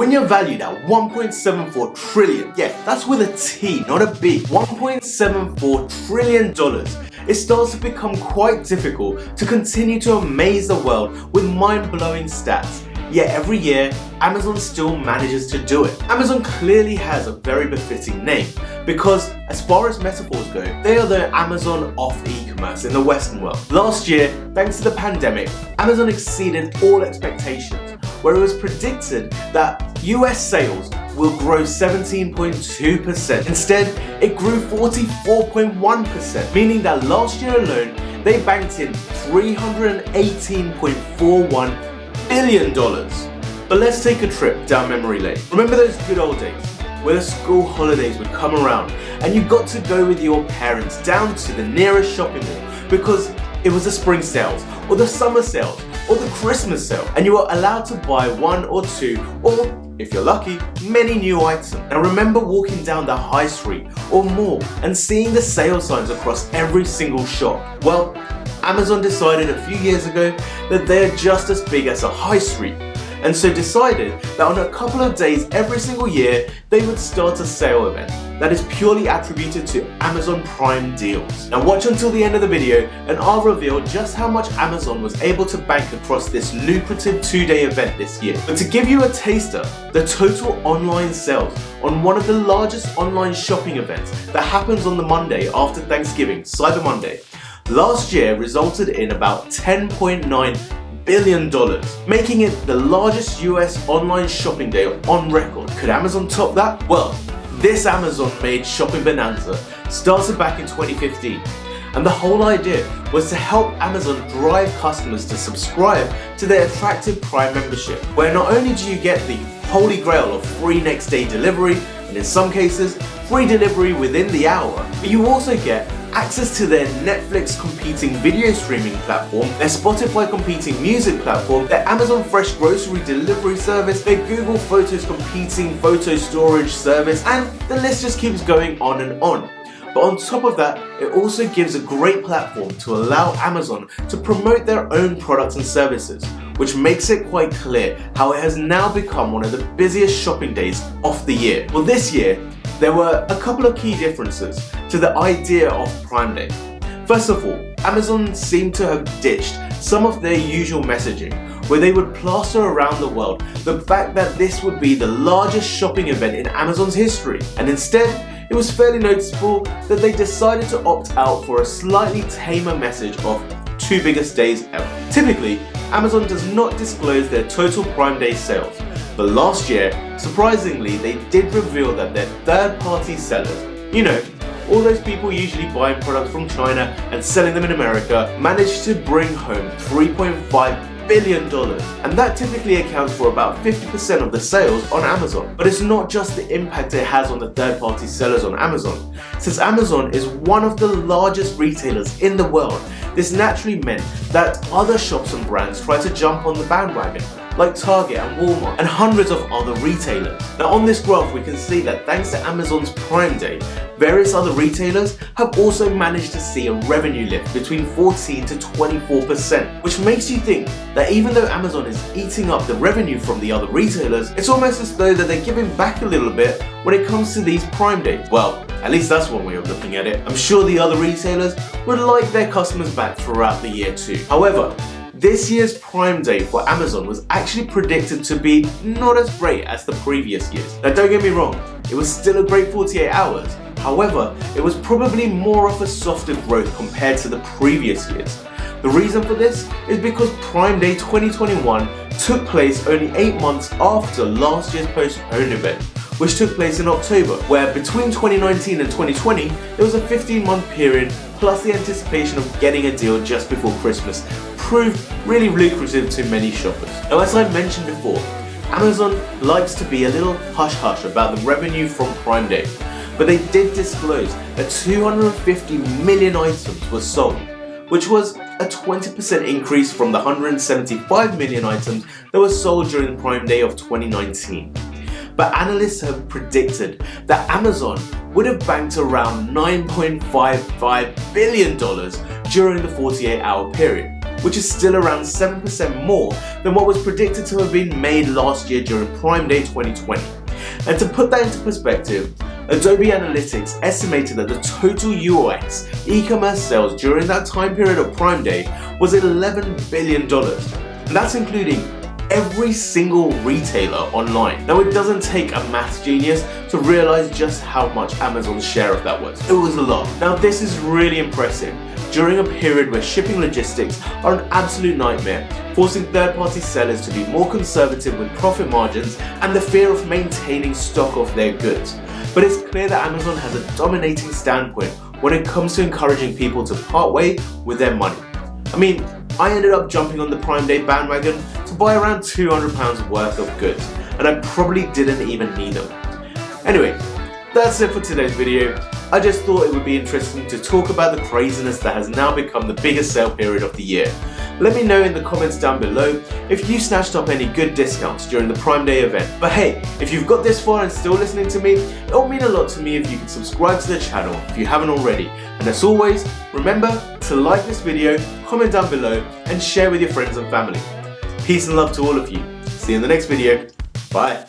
When you're valued at 1.74 trillion, yeah, that's with a T, not a B, $1.74 trillion, it starts to become quite difficult to continue to amaze the world with mind-blowing stats. Yet every year, Amazon still manages to do it. Amazon clearly has a very befitting name because, as far as metaphors go, they are the Amazon of e-commerce in the Western world. Last year, thanks to the pandemic, Amazon exceeded all expectations, where it was predicted that US sales will grow 17.2%. Instead, it grew 44.1%, meaning that last year alone, they banked in $318.41 billion. But let's take a trip down memory lane. Remember those good old days where the school holidays would come around and you got to go with your parents down to the nearest shopping mall because it was the spring sales or the summer sales or the Christmas sale, and you were allowed to buy one or two, or if you're lucky, many new items. And remember walking down the high street or mall and seeing the sale signs across every single shop? Well, Amazon decided a few years ago that they're just as big as a high street, and so decided that on a couple of days every single year they would start a sale event that is purely attributed to Amazon Prime deals. Now watch until the end of the video and I'll reveal just how much Amazon was able to bank across this lucrative 2-day event this year. But to give you a taster, the total online sales on one of the largest online shopping events that happens on the Monday after Thanksgiving, Cyber Monday, last year resulted in about $10.9 billion, making it the largest US online shopping day on record. Could Amazon top that? Well, this Amazon-made shopping bonanza started back in 2015, and the whole idea was to help Amazon drive customers to subscribe to their attractive Prime membership, where not only do you get the holy grail of free next day delivery, and in some cases, free delivery within the hour, but you also get access to their Netflix competing video streaming platform, their Spotify competing music platform, their Amazon Fresh grocery delivery service, their Google Photos competing photo storage service, and the list just keeps going on and on. But on top of that, it also gives a great platform to allow Amazon to promote their own products and services, which makes it quite clear how it has now become one of the busiest shopping days of the year. Well, this year, there were a couple of key differences to the idea of Prime Day. First of all, Amazon seemed to have ditched some of their usual messaging, where they would plaster around the world the fact that this would be the largest shopping event in Amazon's history, and instead, it was fairly noticeable that they decided to opt out for a slightly tamer message of 2 biggest days ever. Typically, Amazon does not disclose their total Prime Day sales, but last year, surprisingly, they did reveal that their third-party sellers, you know, all those people usually buying products from China and selling them in America, managed to bring home $3.5 billion, and that typically accounts for about 50% of the sales on Amazon. But it's not just the impact it has on the third-party sellers on Amazon. Since Amazon is one of the largest retailers in the world, this naturally meant that other shops and brands tried to jump on the bandwagon, like Target and Walmart, and hundreds of other retailers. Now on this graph we can see that thanks to Amazon's Prime Day, various other retailers have also managed to see a revenue lift between 14 to 24%, which makes you think that even though Amazon is eating up the revenue from the other retailers, it's almost as though that they're giving back a little bit when it comes to these Prime Days. Well, at least that's one way of looking at it. I'm sure the other retailers would like their customers back throughout the year too. However, this year's Prime Day for Amazon was actually predicted to be not as great as the previous years. Now don't get me wrong, it was still a great 48 hours. However, it was probably more of a softer growth compared to the previous years. The reason for this is because Prime Day 2021 took place only 8 months after last year's postponed event, which took place in October, where between 2019 and 2020, there was a 15-month period plus the anticipation of getting a deal just before Christmas proved really lucrative to many shoppers. Now, as I mentioned before, Amazon likes to be a little hush-hush about the revenue from Prime Day, but they did disclose that 250 million items were sold, which was a 20% increase from the 175 million items that were sold during Prime Day of 2019. But analysts have predicted that Amazon would have banked around $9.55 billion during the 48-hour period. which is still around 7% more than what was predicted to have been made last year during Prime Day 2020. And to put that into perspective, Adobe Analytics estimated that the total UX e-commerce sales during that time period of Prime Day was $11 billion. And that's including every single retailer online. Now, it doesn't take a maths genius to realize just how much Amazon's share of that was. It was a lot. Now, this is really impressive during a period where shipping logistics are an absolute nightmare, forcing third-party sellers to be more conservative with profit margins and the fear of maintaining stock of their goods. But it's clear that Amazon has a dominating standpoint when it comes to encouraging people to part way with their money. I mean, I ended up jumping on the Prime Day bandwagon to buy around £200 worth of goods, and I probably didn't even need them. Anyway, that's it for today's video. I just thought it would be interesting to talk about the craziness that has now become the biggest sale period of the year. Let me know in the comments down below if you snatched up any good discounts during the Prime Day event. But hey, if you've got this far and still listening to me, it will mean a lot to me if you can subscribe to the channel if you haven't already. And as always, remember to like this video, comment down below, and share with your friends and family. Peace and love to all of you. See you in the next video. Bye.